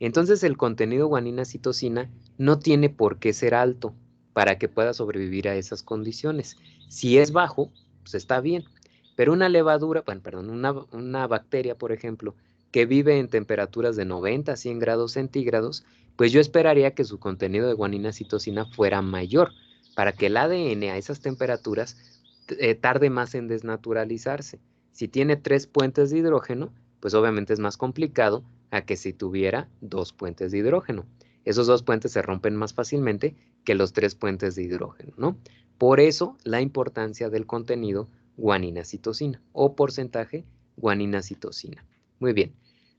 entonces el contenido guanina-citosina no tiene por qué ser alto para que pueda sobrevivir a esas condiciones. Si es bajo, pues está bien. Pero una levadura, bueno, perdón, una bacteria, por ejemplo, que vive en temperaturas de 90 a 100 grados centígrados, pues yo esperaría que su contenido de guanina-citosina fuera mayor, para que el ADN a esas temperaturas tarde más en desnaturalizarse. Si tiene 3 puentes de hidrógeno, pues obviamente es más complicado a que si tuviera 2 puentes de hidrógeno. Esos 2 puentes se rompen más fácilmente que los 3 puentes de hidrógeno, ¿no? Por eso la importancia del contenido guanina-citosina o porcentaje guanina-citosina. Muy bien.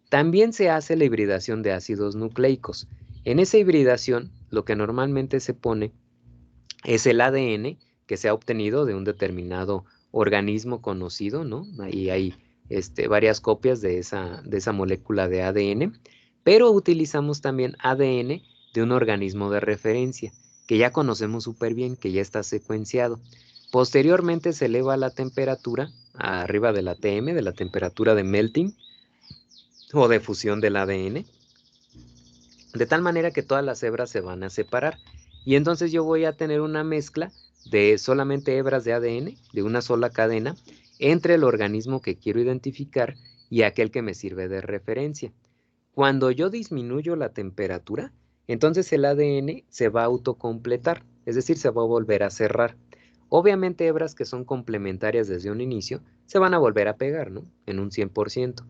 También se hace la hibridación de ácidos nucleicos. En esa hibridación, lo que normalmente se pone es el ADN que se ha obtenido de un determinado organismo conocido, ¿no? Ahí hay varias copias de esa molécula de ADN, pero utilizamos también ADN de un organismo de referencia, que ya conocemos súper bien, que ya está secuenciado. Posteriormente se eleva la temperatura arriba de la TM, de la temperatura de melting o de fusión del ADN, de tal manera que todas las hebras se van a separar. Y entonces yo voy a tener una mezcla de solamente hebras de ADN, de una sola cadena, entre el organismo que quiero identificar y aquel que me sirve de referencia. Cuando yo disminuyo la temperatura, entonces el ADN se va a autocompletar, es decir, se va a volver a cerrar. Obviamente hebras que son complementarias desde un inicio se van a volver a pegar, ¿no? En un 100%.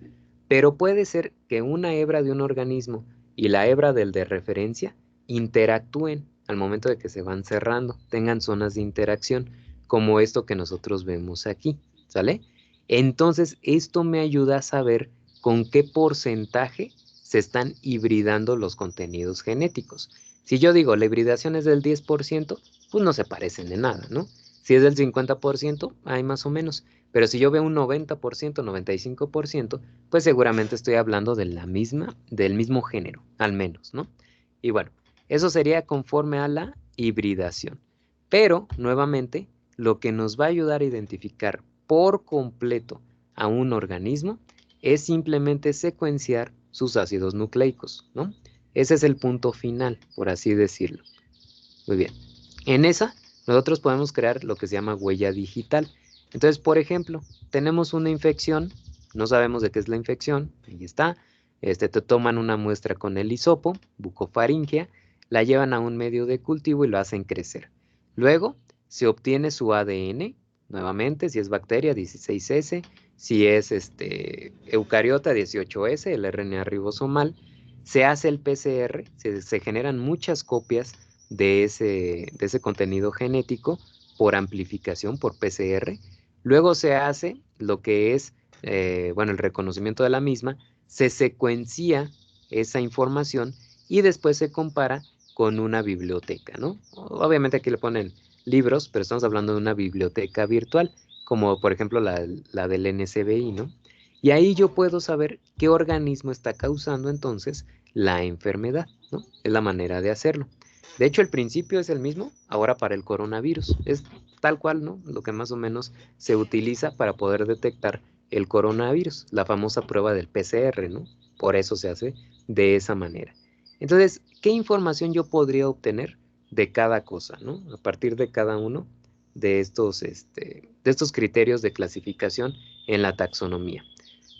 Pero puede ser que una hebra de un organismo y la hebra del de referencia interactúen al momento de que se van cerrando, tengan zonas de interacción, como esto que nosotros vemos aquí, ¿sale? Entonces, esto me ayuda a saber con qué porcentaje se están hibridando los contenidos genéticos. Si yo digo la hibridación es del 10%, pues no se parecen de nada, ¿no? Si es del 50%, hay más o menos. Pero si yo veo un 90%, 95%, pues seguramente estoy hablando de del mismo género, al menos, ¿no? Y bueno, eso sería conforme a la hibridación. Pero, nuevamente, lo que nos va a ayudar a identificar por completo a un organismo es simplemente secuenciar sus ácidos nucleicos, ¿no? Ese es el punto final, por así decirlo. Muy bien. En esa, nosotros podemos crear lo que se llama huella digital. Entonces, por ejemplo, tenemos una infección, no sabemos de qué es la infección, ahí está, te toman una muestra con el hisopo, bucofaringea, la llevan a un medio de cultivo y lo hacen crecer. Luego, se obtiene su ADN, nuevamente, si es bacteria, 16S, si es eucariota, 18S, el RNA ribosomal, se hace el PCR, se generan muchas copias de ese contenido genético por amplificación, por PCR. Luego se hace lo que es, el reconocimiento de la misma, se secuencia esa información y después se compara con una biblioteca, ¿no? Obviamente aquí le ponen libros, pero estamos hablando de una biblioteca virtual, como por ejemplo la del NCBI, ¿no? Y ahí yo puedo saber qué organismo está causando entonces la enfermedad, ¿no? Es la manera de hacerlo. De hecho, el principio es el mismo ahora para el coronavirus. Es tal cual, ¿no? Lo que más o menos se utiliza para poder detectar el coronavirus, la famosa prueba del PCR, ¿no? Por eso se hace de esa manera. Entonces, ¿qué información yo podría obtener de cada cosa, ¿no? A partir de cada uno de estos criterios de clasificación en la taxonomía.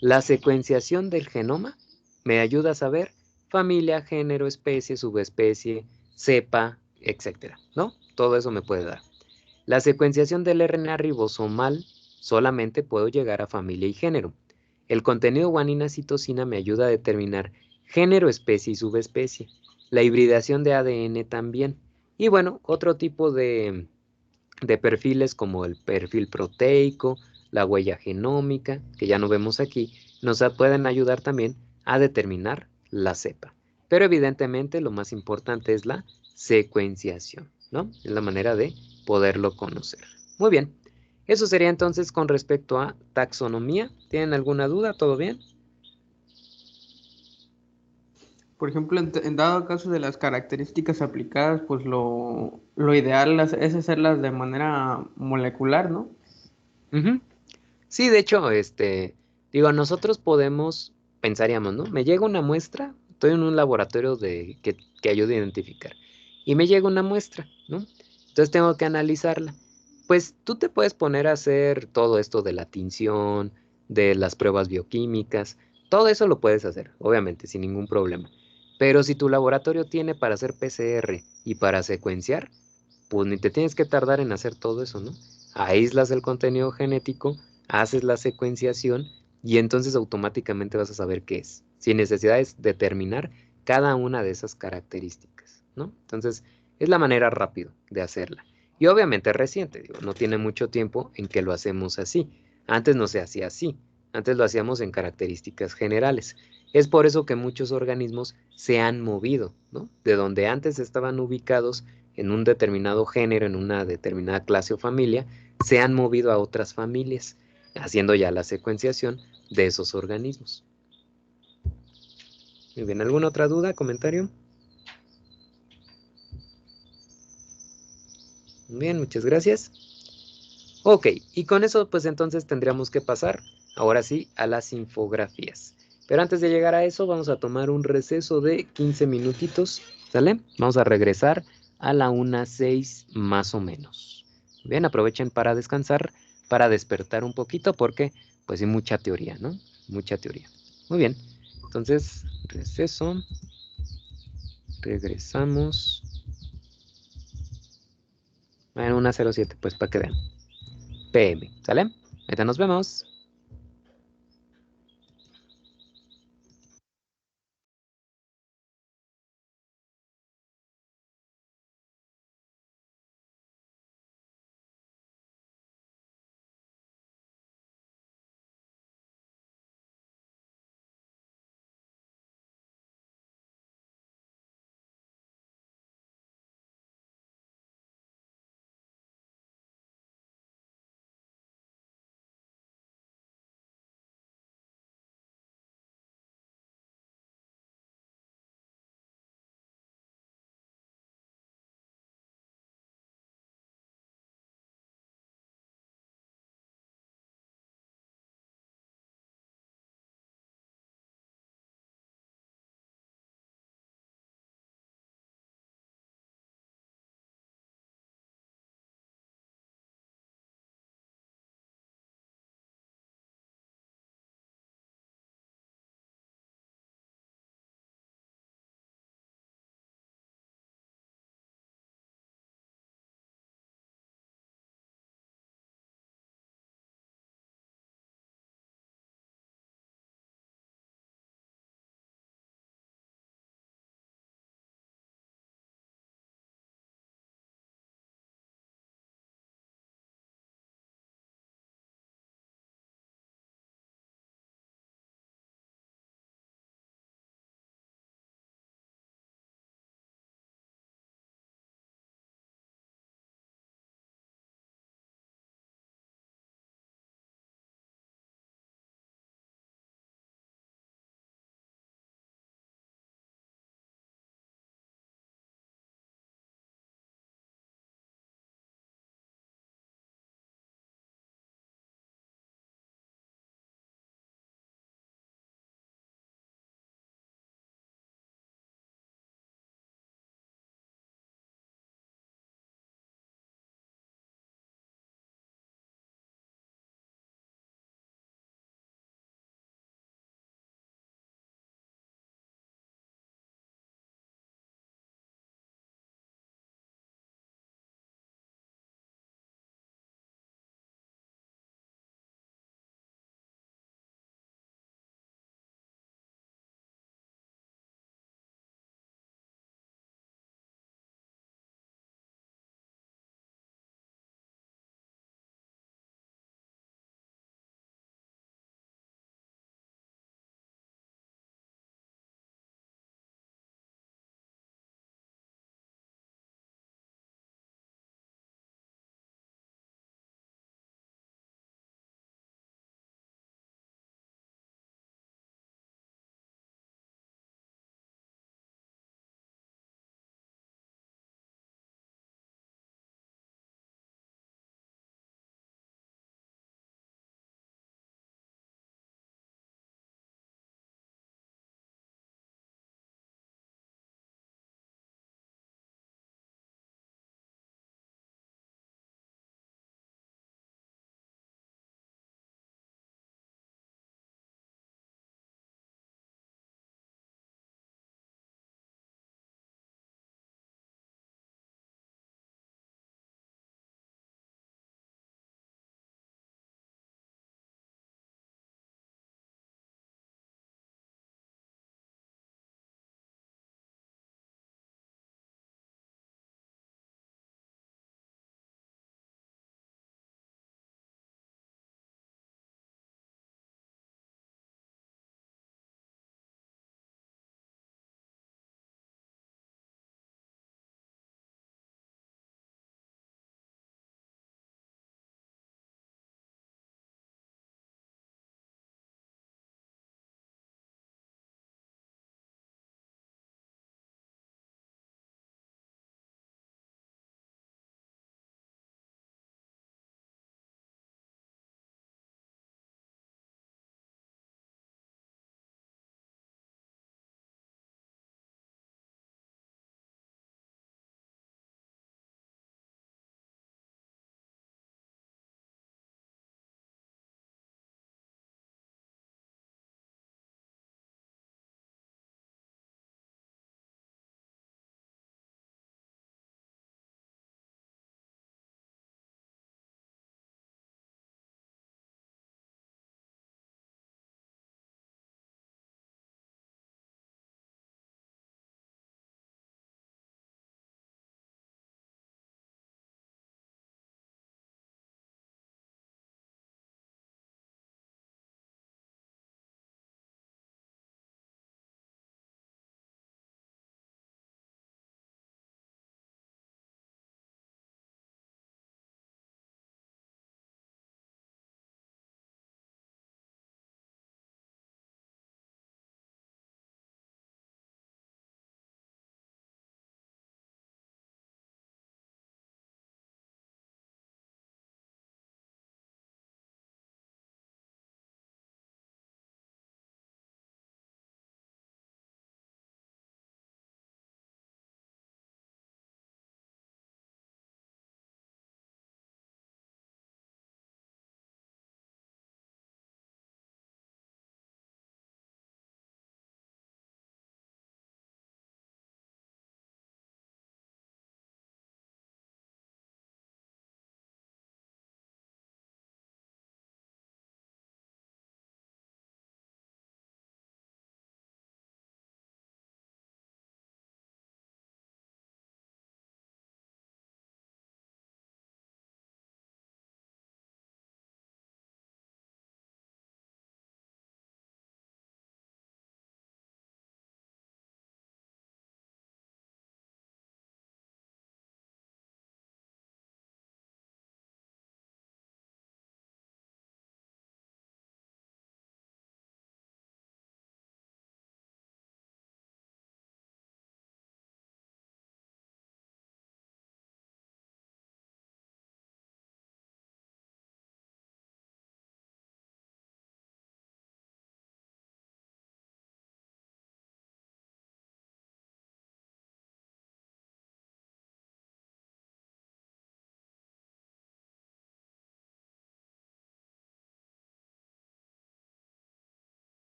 La secuenciación del genoma me ayuda a saber familia, género, especie, subespecie, cepa, etcétera, ¿no? Todo eso me puede dar. La secuenciación del RNA ribosomal solamente puedo llegar a familia y género. El contenido guanina-citosina me ayuda a determinar género, especie y subespecie. La hibridación de ADN también. Y bueno, otro tipo de perfiles como el perfil proteico, la huella genómica, que ya no vemos aquí, nos pueden ayudar también a determinar la cepa. Pero evidentemente lo más importante es la secuenciación, ¿no? Es la manera de poderlo conocer. Muy bien. Eso sería entonces con respecto a taxonomía. ¿Tienen alguna duda? ¿Todo bien? Por ejemplo, en dado caso de las características aplicadas, pues lo ideal es hacerlas de manera molecular, ¿no? Ujú. Sí, de hecho, digo, nosotros podemos, pensaríamos, ¿no? Me llega una muestra, estoy en un laboratorio que ayuda a identificar, y me llega una muestra, ¿no? Entonces tengo que analizarla. Pues tú te puedes poner a hacer todo esto de la tinción, de las pruebas bioquímicas, todo eso lo puedes hacer, obviamente, sin ningún problema. Pero si tu laboratorio tiene para hacer PCR y para secuenciar, pues ni te tienes que tardar en hacer todo eso, ¿no? Aíslas el contenido genético, haces la secuenciación y entonces automáticamente vas a saber qué es, sin necesidad de determinar cada una de esas características, ¿no? Entonces, es la manera rápida de hacerla. Y obviamente es reciente, digo, no tiene mucho tiempo en que lo hacemos así. Antes no se hacía así, antes lo hacíamos en características generales. Es por eso que muchos organismos se han movido, ¿no? De donde antes estaban ubicados en un determinado género, en una determinada clase o familia, se han movido a otras familias, haciendo ya la secuenciación de esos organismos. Muy bien, ¿alguna otra duda, comentario? Bien, muchas gracias. Ok, y con eso pues entonces tendríamos que pasar, ahora sí, a las infografías. Pero antes de llegar a eso, vamos a tomar un receso de 15 minutitos, ¿sale? Vamos a regresar a la 1:06 más o menos. Bien, aprovechen para descansar, para despertar un poquito, porque pues hay mucha teoría, ¿no? Mucha teoría. Muy bien, entonces, receso, regresamos. Bueno, 1:07, pues para que vean. PM, ¿sale? Ahorita nos vemos.